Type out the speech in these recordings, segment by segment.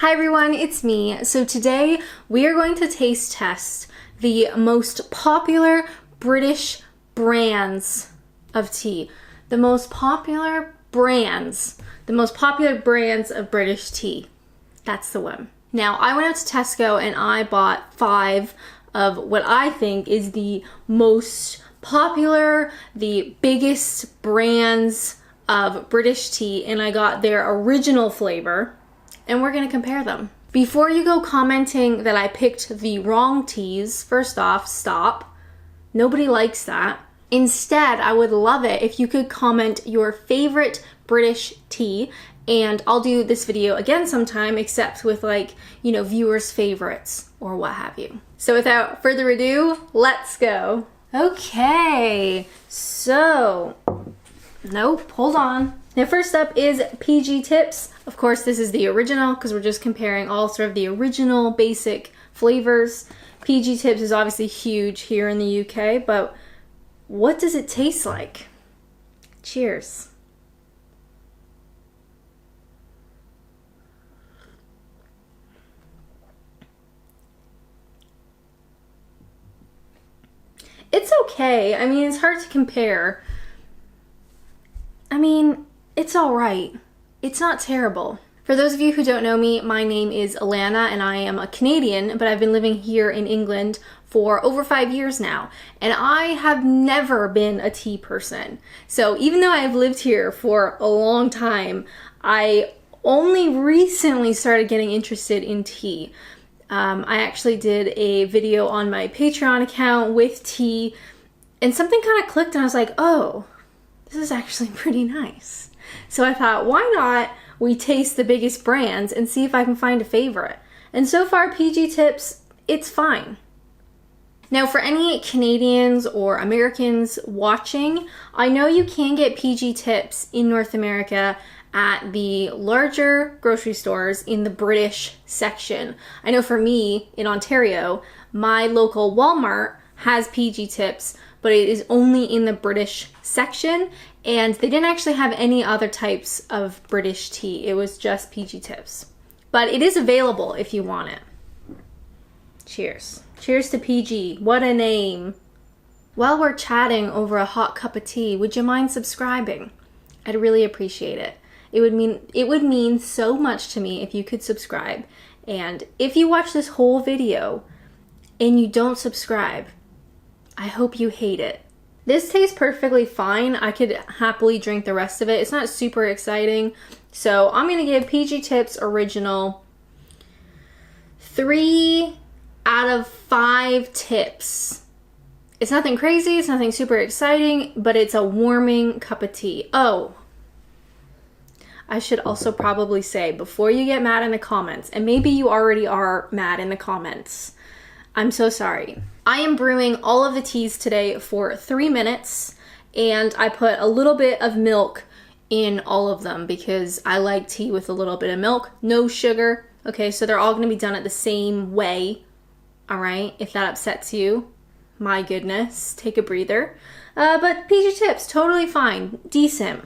Hi everyone, it's me. So today we are going to taste test the most popular British brands of tea. The most popular brands of British tea. That's the one. Now I went out to Tesco and I bought 5 of what I think is the most popular, the biggest brands of British tea, and I got their original flavor. And we're gonna compare them. Before you go commenting that I picked the wrong teas, first off, stop. Nobody likes that. Instead, I would love it if you could comment your favorite British tea, and I'll do this video again sometime, except with viewers' favorites or what have you. So without further ado, let's go. Okay, so, nope, hold on. Now first up is PG Tips. Of course, this is the original because we're just comparing all sort of the original basic flavors. PG Tips is obviously huge here in the UK, but what does it taste like? Cheers. It's okay. I mean, it's hard to compare. I mean, it's all right. It's not terrible. For those of you who don't know me, my name is Alanna and I am a Canadian, but I've been living here in England for over 5 years now. And I have never been a tea person. So even though I've lived here for a long time, I only recently started getting interested in tea. I actually did a video on my Patreon account with tea, and something kind of clicked and I was like, oh, this is actually pretty nice. So I thought, why not we taste the biggest brands and see if I can find a favorite. And so far, PG Tips, it's fine. Now for any Canadians or Americans watching, I know you can get PG Tips in North America at the larger grocery stores in the British section. I know for me in Ontario, my local Walmart has PG Tips, but it is only in the British section, and they didn't actually have any other types of British tea. It was just PG Tips. But it is available if you want it. Cheers. Cheers to PG. What a name. While we're chatting over a hot cup of tea, would you mind subscribing? I'd really appreciate it. It would mean so much to me if you could subscribe. And if you watch this whole video and you don't subscribe, I hope you hate it. This tastes perfectly fine. I could happily drink the rest of it. It's not super exciting. So I'm gonna give PG Tips Original 3 out of 5 tips. It's nothing crazy, it's nothing super exciting, but it's a warming cup of tea. Oh, I should also probably say, before you get mad in the comments, and maybe you already are mad in the comments, I'm so sorry. I am brewing all of the teas today for 3 minutes, and I put a little bit of milk in all of them because I like tea with a little bit of milk, no sugar. Okay, so they're all gonna be done at the same way, all right? If that upsets you, my goodness, take a breather. But PG Tips, totally fine, decent.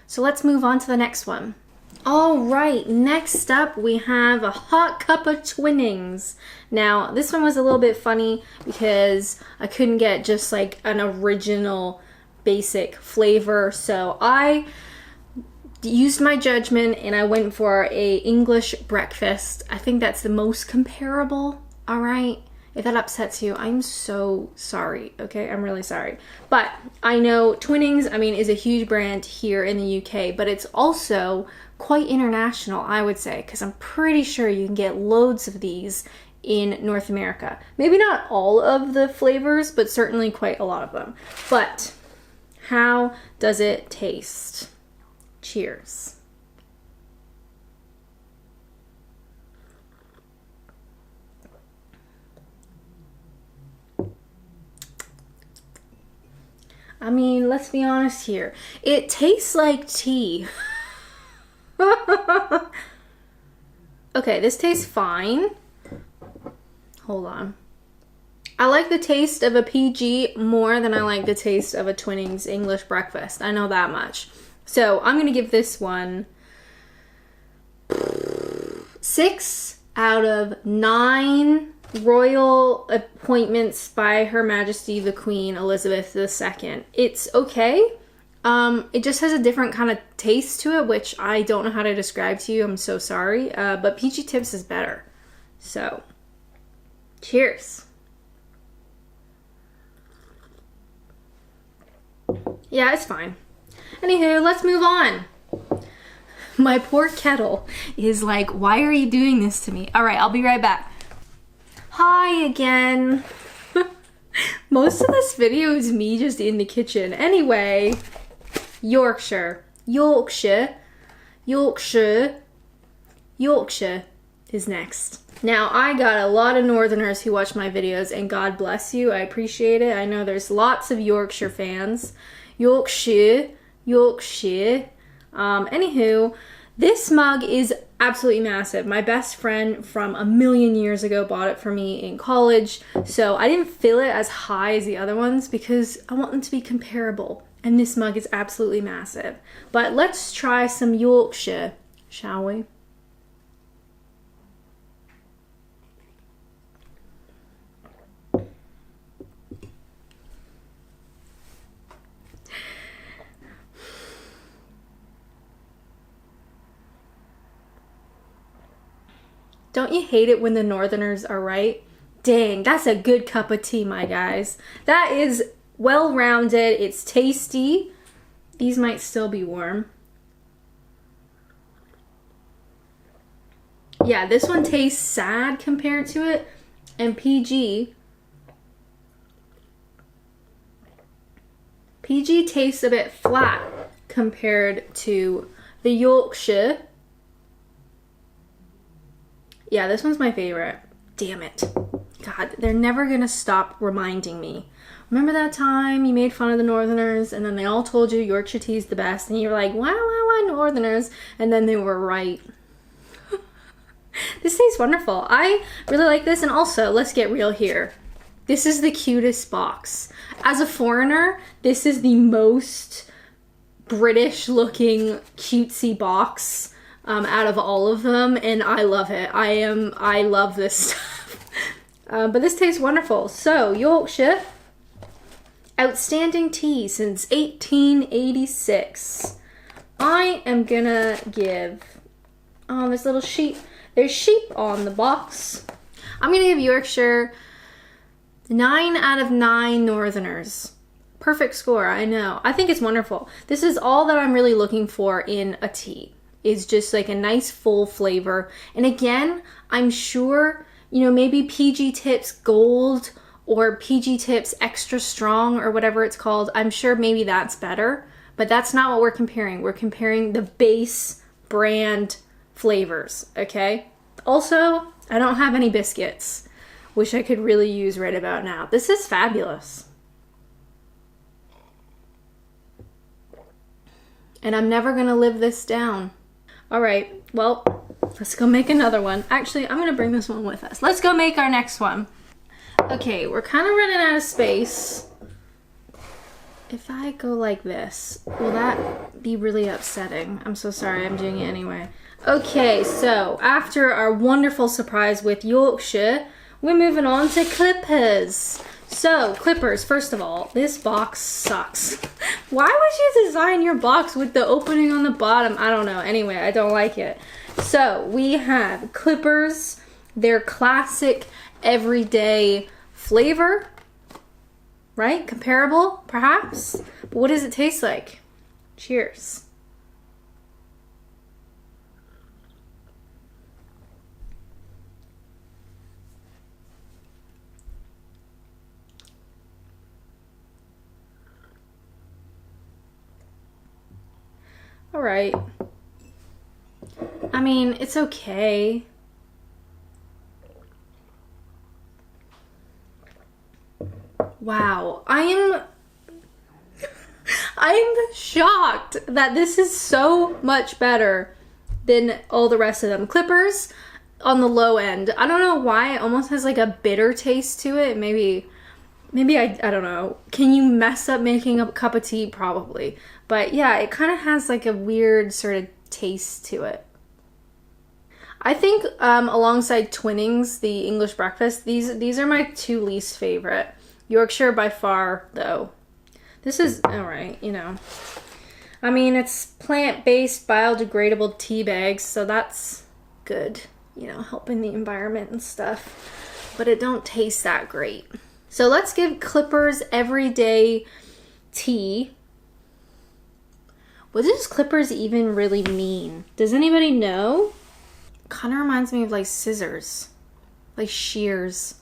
So let's move on to the next one. All right, next up we have a hot cup of Twinings. Now, this one was a little bit funny because I couldn't get just like an original basic flavor. So I used my judgment and I went for a English breakfast. I think that's the most comparable, all right? If that upsets you, I'm so sorry, okay? I'm really sorry. But I know Twinings, I mean, is a huge brand here in the UK, but it's also quite international, I would say, because I'm pretty sure you can get loads of these in North America. Maybe not all of the flavors, but certainly quite a lot of them. But how does it taste? Cheers. I mean, let's be honest here. It tastes like tea. Okay, this tastes fine. Hold on. I like the taste of a PG more than I like the taste of a Twinings English breakfast. I know that much. So I'm gonna give this one 6 out of 9 royal appointments by Her Majesty the Queen Elizabeth II. It's okay. It just has a different kind of taste to it, which I don't know how to describe to you. I'm so sorry. But PG Tips is better. So, cheers. Yeah, it's fine. Anywho, let's move on. My poor kettle is like, why are you doing this to me? All right, I'll be right back. Hi again. Most of this video is me just in the kitchen. Anyway, Yorkshire is next. Now, I got a lot of Northerners who watch my videos, and God bless you. I appreciate it. I know there's lots of Yorkshire fans. Yorkshire. Anywho, this mug is absolutely massive. My best friend from a million years ago bought it for me in college, so I didn't fill it as high as the other ones because I want them to be comparable, and this mug is absolutely massive. But let's try some Yorkshire, shall we? Don't you hate it when the Northerners are right? Dang, that's a good cup of tea, my guys. That is well-rounded. It's tasty. These might still be warm. Yeah, this one tastes sad compared to it. And PG tastes a bit flat compared to the Yorkshire. Yeah, this one's my favorite. Damn it. God, they're never gonna stop reminding me. Remember that time you made fun of the Northerners and then they all told you Yorkshire tea is the best and you were like, wow, Northerners, and then they were right. This tastes wonderful. I really like this, and also, let's get real here. This is the cutest box. As a foreigner, this is the most British looking cutesy box out of all of them, and I love it. I love this stuff. But this tastes wonderful. So, Yorkshire, outstanding tea since 1886. I am gonna give, oh, this little sheep. There's sheep on the box. I'm gonna give Yorkshire 9 out of 9 Northerners. Perfect score, I know. I think it's wonderful. This is all that I'm really looking for in a tea. Is just like a nice full flavor. And again, I'm sure, you know, maybe PG Tips Gold or PG Tips Extra Strong or whatever it's called. I'm sure maybe that's better, but that's not what we're comparing. We're comparing the base brand flavors, okay? Also, I don't have any biscuits, which I could really use right about now. This is fabulous. And I'm never gonna live this down. All right, well, let's go make another one. Actually, I'm gonna bring this one with us. Let's go make our next one. Okay, we're kind of running out of space. If I go like this, will that be really upsetting? I'm so sorry, I'm doing it anyway. Okay, so after our wonderful surprise with Yorkshire, we're moving on to clippers. So, clippers, first of all, this box sucks. Why would you design your box with the opening on the bottom? I don't know. Anyway, I don't like it. So, we have clippers. They're classic, everyday flavor. Right? Comparable, perhaps? But what does it taste like? Cheers. All right. I mean, it's okay. Wow, I am shocked that this is so much better than all the rest of them. Clippers on the low end. I don't know why, it almost has like a bitter taste to it. Maybe I don't know. Can you mess up making a cup of tea? Probably. But yeah, it kind of has like a weird sort of taste to it. I think alongside Twinings, the English breakfast, these are my two least favorite. Yorkshire by far, though. This is alright, you know. I mean, it's plant-based, biodegradable tea bags, so that's good, you know, helping the environment and stuff. But it don't taste that great. So let's give Clippers Everyday Tea. What does Clippers even really mean? Does anybody know? Kind of reminds me of like scissors, like shears.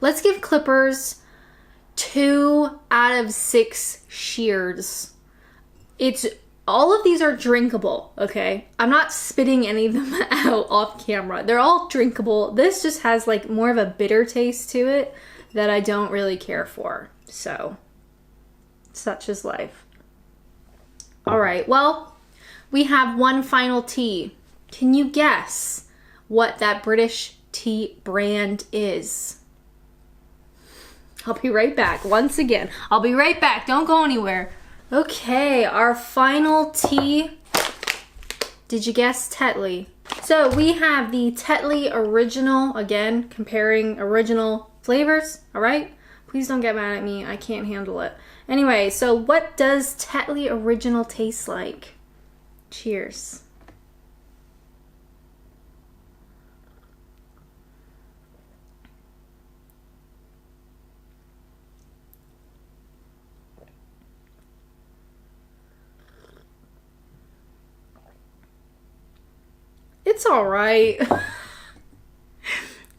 Let's give Clippers 2 out of 6 shears. All of these are drinkable, okay? I'm not spitting any of them out off camera. They're all drinkable. This just has like more of a bitter taste to it that I don't really care for. So, such is life. All right, well, we have one final tea. Can you guess what that British tea brand is? I'll be right back. Once again, I'll be right back. Don't go anywhere. Okay, our final tea. Did you guess Tetley? So we have the Tetley Original. Again, comparing original flavors. All right? Please don't get mad at me. I can't handle it. Anyway, so what does Tetley Original taste like? Cheers. It's all right.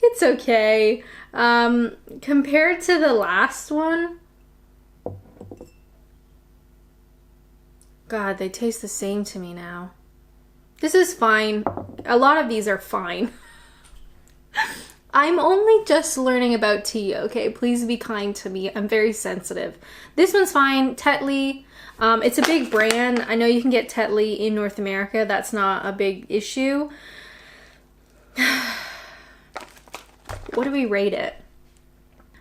It's okay. Compared to the last one, God, they taste the same to me now. This is fine. A lot of these are fine. I'm only just learning about tea, okay? Please be kind to me. I'm very sensitive. This one's fine. Tetley. It's a big brand. I know you can get Tetley in North America. That's not a big issue. What do we rate it?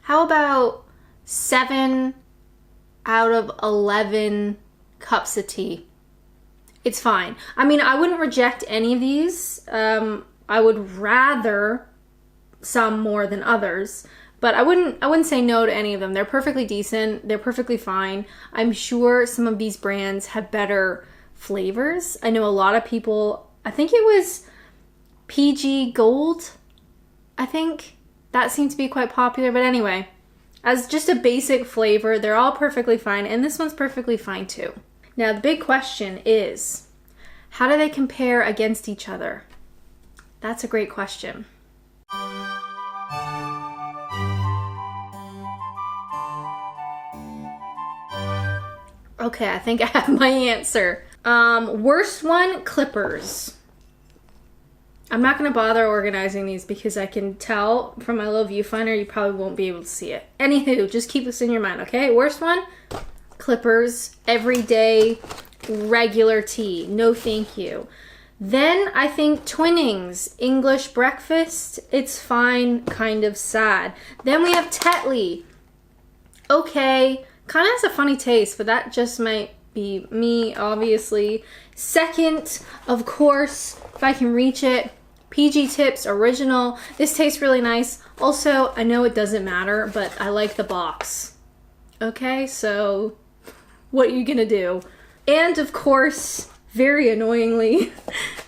How about 7 out of 11 cups of tea? It's fine. I mean, I wouldn't reject any of these. I would rather some more than others. But I wouldn't say no to any of them. They're perfectly decent. They're perfectly fine. I'm sure some of these brands have better flavors. I know a lot of people, I think it was PG Gold, I think. That seemed to be quite popular. But anyway, as just a basic flavor, they're all perfectly fine. And this one's perfectly fine too. Now, the big question is, how do they compare against each other? That's a great question. Okay, I think I have my answer. Worst one, Clippers. I'm not going to bother organizing these because I can tell from my little viewfinder you probably won't be able to see it. Anywho, just keep this in your mind, okay? Worst one, Clippers, everyday, regular tea. No thank you. Then I think Twinings, English breakfast. It's fine, kind of sad. Then we have Tetley. Okay, kind of has a funny taste, but that just might be me, obviously. Second, of course, if I can reach it, PG Tips Original. This tastes really nice. Also, I know it doesn't matter, but I like the box. Okay, so what are you gonna do? And of course, very annoyingly,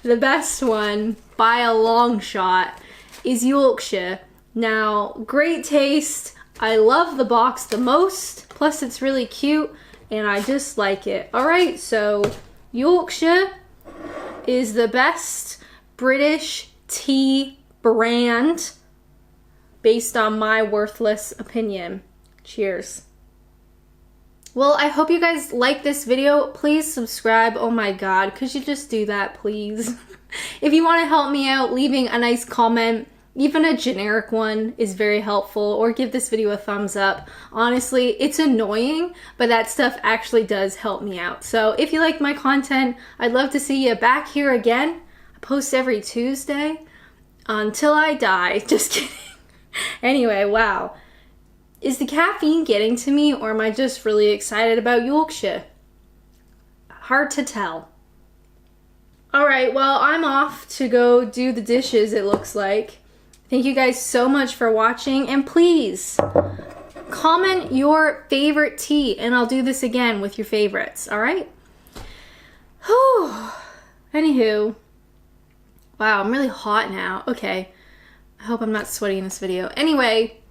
the best one by a long shot is Yorkshire. Now, great taste. I love the box the most. Plus, it's really cute, and I just like it. All right, so Yorkshire is the best British tea brand based on my worthless opinion. Cheers. Well, I hope you guys like this video. Please subscribe. Oh my God, could you just do that, please? If you want to help me out, leaving a nice comment, even a generic one, is very helpful, or give this video a thumbs up. Honestly, it's annoying, but that stuff actually does help me out. So if you like my content, I'd love to see you back here again. I post every Tuesday until I die. Just kidding. Anyway, wow. Is the caffeine getting to me, or am I just really excited about Yorkshire? Hard to tell. All right, well, I'm off to go do the dishes, it looks like. Thank you guys so much for watching, and please comment your favorite tea, and I'll do this again with your favorites, all right? Whew. Anywho, wow, I'm really hot now. Okay, I hope I'm not sweaty in this video. Anyway,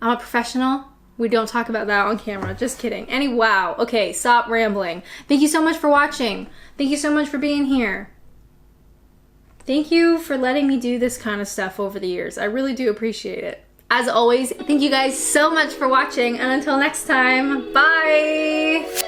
I'm a professional. We don't talk about that on camera. Just kidding. Wow. Okay, stop rambling. Thank you so much for watching. Thank you so much for being here. Thank you for letting me do this kind of stuff over the years. I really do appreciate it. As always, thank you guys so much for watching, and until next time, bye!